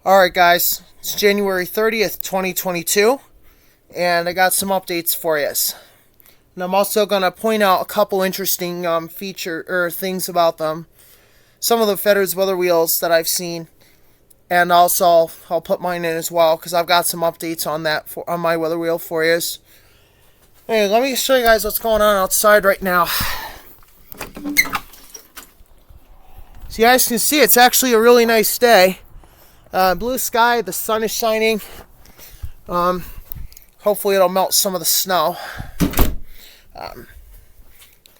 Alright guys, it's January 30th, 2022, and I got some updates for you. And I'm also going to point out a couple interesting feature or things about them. Some of the Fedder's weather wheels that I've seen, and also I'll put mine in as well because I've got some updates on that on my weather wheel for you. Hey, let me show you guys what's going on outside right now. So you guys can see it's actually a really nice day. Blue sky, the sun is shining. Hopefully it'll melt some of the snow.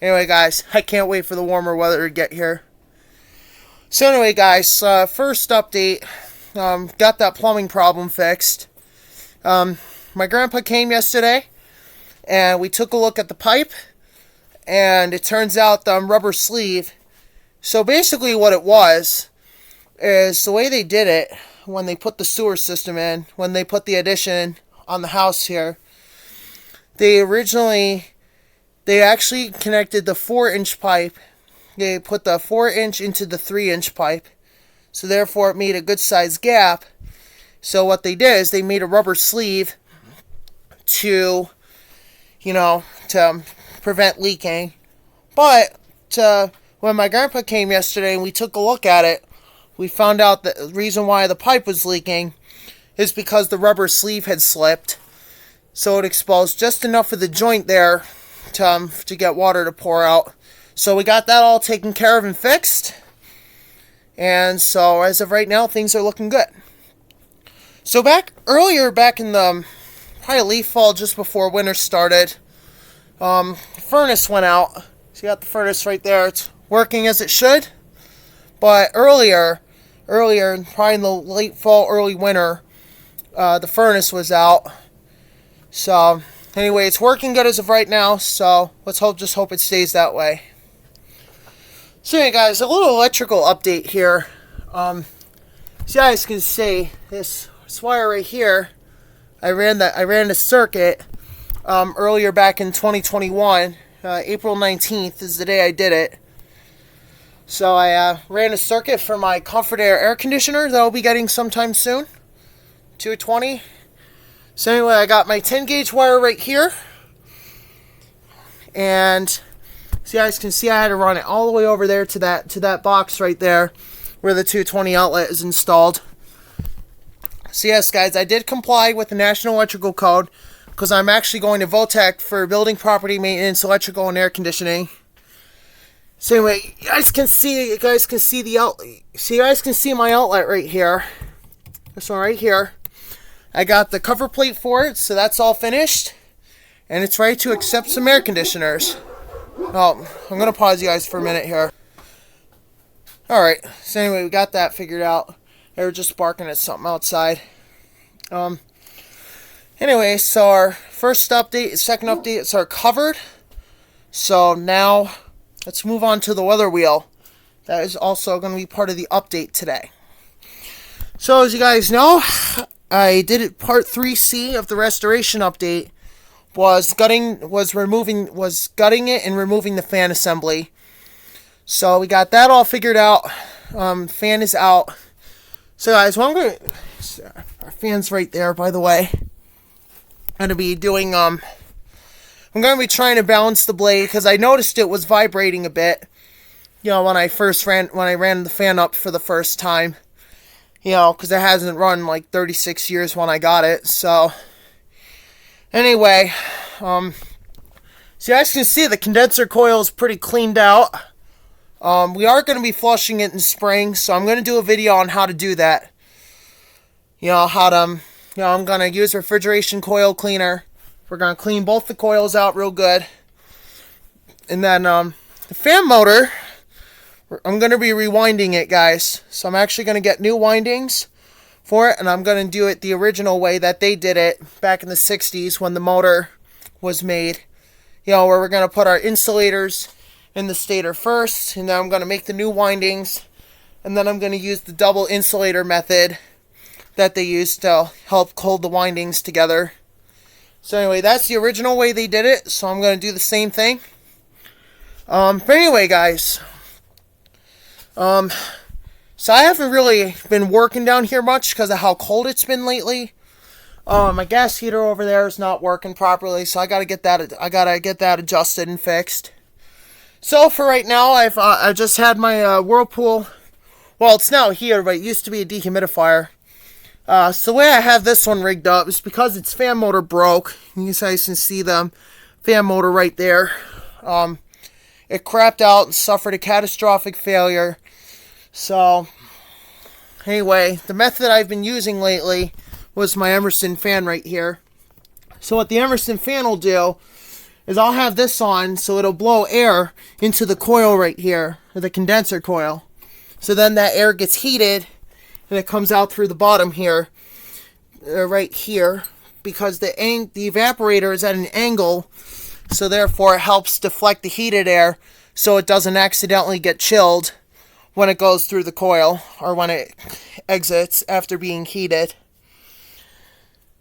Anyway guys, I can't wait for the warmer weather to get here. So anyway guys, first update, got that plumbing problem fixed. My grandpa came yesterday and we took a look at the pipe, and it turns out the rubber sleeve. So basically what it was is the way they did it when they put the sewer system in, when they put the addition on the house here. They actually connected the 4-inch pipe. They put the 4-inch into the 3-inch pipe. So therefore it made a good sized gap. So what they did is they made a rubber sleeve to prevent leaking. But when my grandpa came yesterday and we took a look at it, we found out that the reason why the pipe was leaking is because the rubber sleeve had slipped. So it exposed just enough of the joint there to get water to pour out. So we got that all taken care of and fixed. And so as of right now, things are looking good. So back in the probably late fall, just before winter started, the furnace went out. So you got the furnace right there. It's working as it should. But earlier, probably in the late fall, early winter, the furnace was out. So anyway, it's working good as of right now. So let's just hope it stays that way. So anyway, guys, a little electrical update here. So you guys can see this wire right here. I ran the circuit earlier back in 2021. April 19th is the day I did it. So I ran a circuit for my Comfort air conditioner that I'll be getting sometime soon. 220. So anyway, I got my 10 gauge wire right here. And so you guys can see I had to run it all the way over there to that box right there where the 220 outlet is installed. So yes guys, I did comply with the National Electrical Code because I'm actually going to VOTEC for building property maintenance, electrical, and air conditioning. So anyway, you guys can see the outlet. So you guys can see my outlet right here. This one right here. I got the cover plate for it, so that's all finished. And it's ready to accept some air conditioners. Oh, I'm going to pause you guys for a minute here. Alright, so anyway, we got that figured out. They were just barking at something outside. Anyway, so our first update, second update are covered. So now let's move on to the weather wheel. That is also going to be part of the update today. So as you guys know, I did it. Part 3C of the restoration update was gutting it and removing the fan assembly. So we got that all figured out. Fan is out. So guys, our fan's right there, by the way. I'm going to be doing I'm going to be trying to balance the blade because I noticed it was vibrating a bit. When I ran the fan up for the first time. Because it hasn't run like 36 years when I got it. So anyway, so you guys can see the condenser coil is pretty cleaned out. We are going to be flushing it in spring, so I'm going to do a video on how to do that. I'm going to use refrigeration coil cleaner. We're going to clean both the coils out real good. And then the fan motor, I'm going to be rewinding it, guys. So I'm actually going to get new windings for it, and I'm going to do it the original way that they did it back in the 60s when the motor was made. Where we're going to put our insulators in the stator first, and then I'm going to make the new windings, and then I'm going to use the double insulator method that they used to help hold the windings together. So anyway, that's the original way they did it, so I'm going to do the same thing. But anyway, guys, So I haven't really been working down here much because of how cold it's been lately. My gas heater over there is not working properly, so I gotta get that adjusted and fixed. So for right now, I just had my Whirlpool. Well, it's now a heater, but it used to be a dehumidifier. So the way I have this one rigged up is because its fan motor broke. You guys can see the fan motor right there. It crapped out and suffered a catastrophic failure. So anyway, the method I've been using lately was my Emerson fan right here. So what the Emerson fan will do is I'll have this on so it'll blow air into the coil right here, the condenser coil. So then that air gets heated and it comes out through the bottom here, right here, because the evaporator is at an angle, so therefore it helps deflect the heated air so it doesn't accidentally get chilled when it goes through the coil or when it exits after being heated.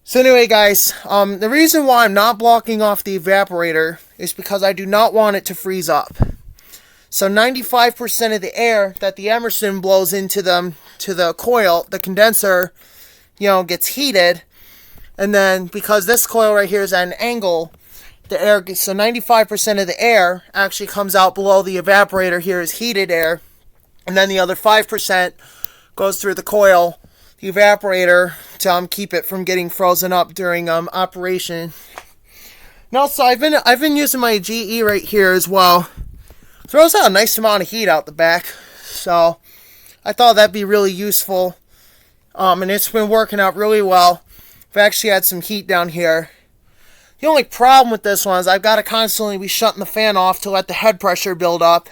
So anyway, guys, the reason why I'm not blocking off the evaporator is because I do not want it to freeze up. So 95% of the air that the Emerson blows into the coil, the condenser, gets heated. And then because this coil right here is at an angle, the air gets, so 95% of the air actually comes out below the evaporator here as heated air. And then the other 5% goes through the coil, the evaporator, to keep it from getting frozen up during operation. And also, I've been using my GE right here as well. Throws out a nice amount of heat out the back, so I thought that'd be really useful. And it's been working out really well. I've actually had some heat down here. The only problem with this one is I've got to constantly be shutting the fan off to let the head pressure build up.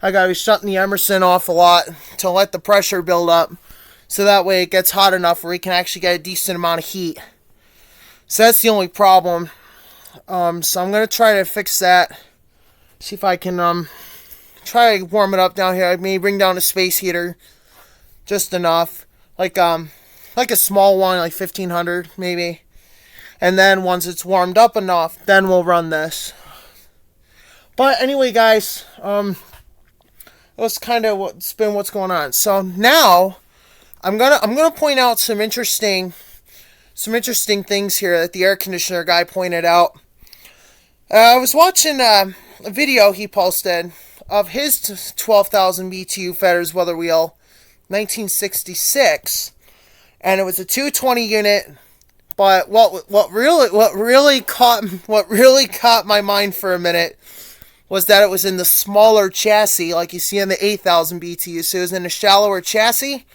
I got to be shutting the Emerson off a lot to let the pressure build up, so that way it gets hot enough where we can actually get a decent amount of heat. So that's the only problem. So I'm going to try to fix that. See if I can try to warm it up down here. I may bring down a space heater just enough, like a small one, like 1500 maybe. And then once it's warmed up enough, then we'll run this. But anyway, guys, that's kind of what's going on. So now I'm gonna point out some interesting things here that the air conditioner guy pointed out. I was watching a video he posted of his 12,000 BTU Fetters weather wheel, 1966, and it was a 220 unit. But what really caught my mind for a minute was that it was in the smaller chassis, like you see in the 8,000 BTU. So it was in a shallower chassis,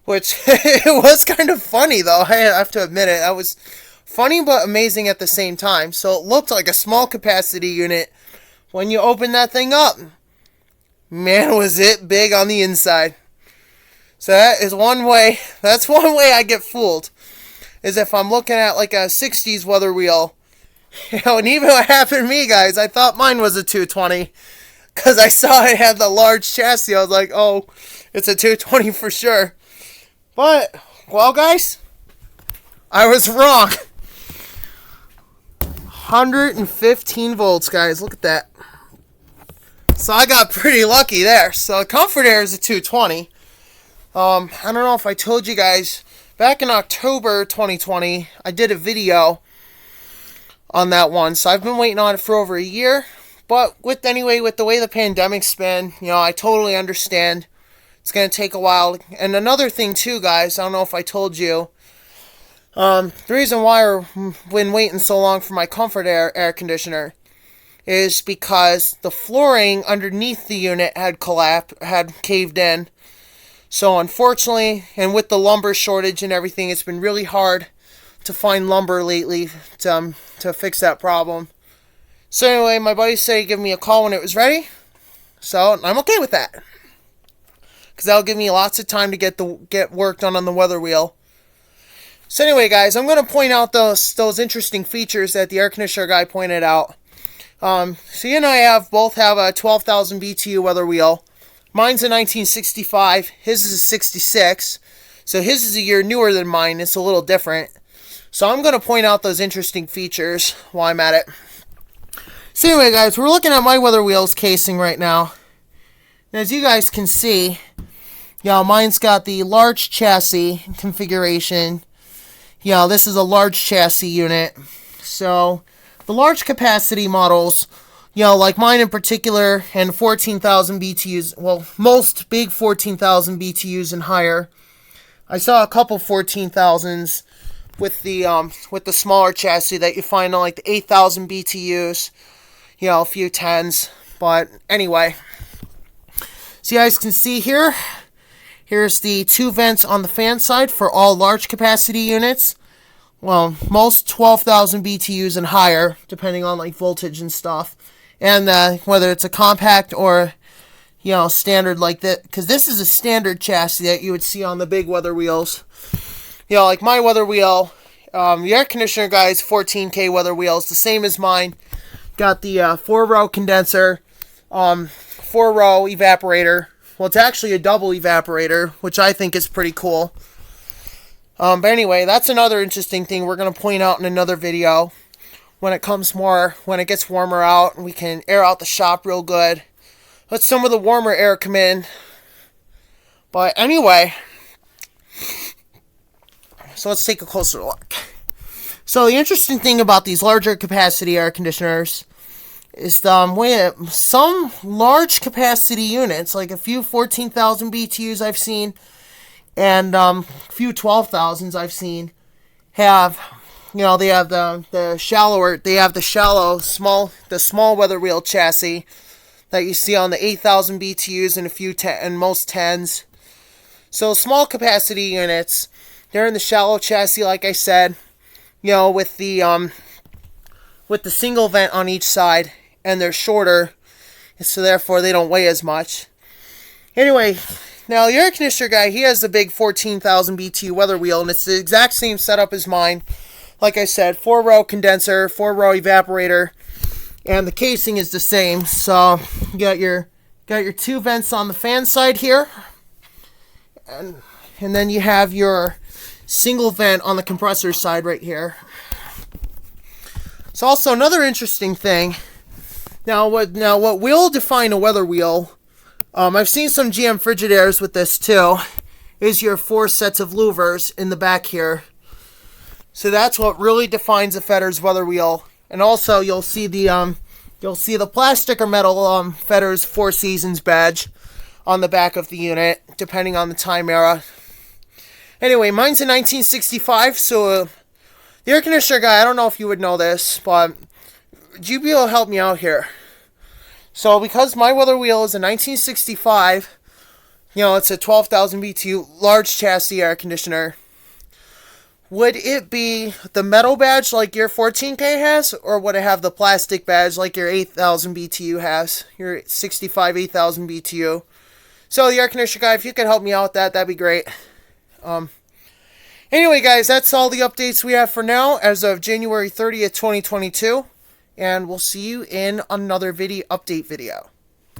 which it was kind of funny though. I have to admit it. That was funny but amazing at the same time. So it looked like a small capacity unit. When you open that thing up, man, was it big on the inside. So that's one way I get fooled, is if I'm looking at like a 60s weather wheel. And even what happened to me, guys, I thought mine was a 220 because I saw it had the large chassis. I was like, oh, it's a 220 for sure. But, well, guys, I was wrong. 115 volts, guys. Look at that. So I got pretty lucky there. So Comfort Air is a 220. I don't know if I told you guys, back in October 2020, I did a video on that one. So I've been waiting on it for over a year. But with the way the pandemic's been, I totally understand. It's going to take a while. And another thing too, guys, I don't know if I told you, the reason why I've been waiting so long for my Comfort air conditioner is because the flooring underneath the unit had caved in. So unfortunately, and with the lumber shortage and everything, it's been really hard to find lumber lately to fix that problem. So anyway, my buddy said he'd give me a call when it was ready. So I'm okay with that, because that'll give me lots of time to get work done on the weather wheel. So anyway, guys, I'm going to point out those interesting features that the air conditioner guy pointed out. So you and I both have a 12,000 BTU weather wheel. Mine's a 1965. His is a 66. So his is a year newer than mine. It's a little different. So I'm going to point out those interesting features while I'm at it. So anyway, guys, we're looking at my weather wheel's casing right now. And as you guys can see, Mine's got the large chassis configuration. This is a large chassis unit. So, the large capacity models, like mine in particular, and 14,000 BTUs, well, most big 14,000 BTUs and higher. I saw a couple 14,000s with the smaller chassis that you find on like the 8,000 BTUs, a few 10s. But anyway, so you guys can see here, here's the 2 vents on the fan side for all large capacity units. Well, most 12,000 BTUs and higher, depending on like voltage and stuff. And whether it's a compact or, standard like that. Because this is a standard chassis that you would see on the big weather wheels. Like my weather wheel, the air conditioner guy's 14K weather wheel is the same as mine. Got the 4-row condenser, 4-row evaporator. Well, it's actually a double evaporator, which I think is pretty cool. But anyway, that's another interesting thing we're going to point out in another video. When it gets warmer out, and we can air out the shop real good. Let some of the warmer air come in. But anyway, so let's take a closer look. So the interesting thing about these larger capacity air conditioners is some large capacity units, like a few 14,000 BTUs I've seen, and a few 12,000s I've seen, have, they have the small weather wheel chassis that you see on the 8,000 BTUs and most 10s. So small capacity units, they're in the shallow chassis, like I said, with the single vent on each side, and they're shorter, so therefore they don't weigh as much. Anyway, now the air conditioner guy, he has the big 14,000 BTU weather wheel, and it's the exact same setup as mine. Like I said, 4-row condenser, 4-row evaporator, and the casing is the same. So you got your 2 vents on the fan side here, and then you have your single vent on the compressor side right here. So also another interesting thing. Now what will define a weather wheel? I've seen some GM Frigidairs with this too. Is your 4 sets of louvers in the back here. So that's what really defines a Fedder's weather wheel. And also you'll see the plastic or metal Fedder's 4 Seasons badge on the back of the unit, depending on the time era. Anyway, mine's a 1965, so the air conditioner guy, I don't know if you would know this, but would you be able to help me out here? So because my weather wheel is a 1965, it's a 12,000 BTU large chassis air conditioner, would it be the metal badge like your 14K has, or would it have the plastic badge like your 8,000 BTU has, your 65 8,000 BTU? So the air conditioner guy, if you could help me out with that, that'd be great. Anyway, guys, that's all the updates we have for now as of January 30th, 2022. And we'll see you in another update video.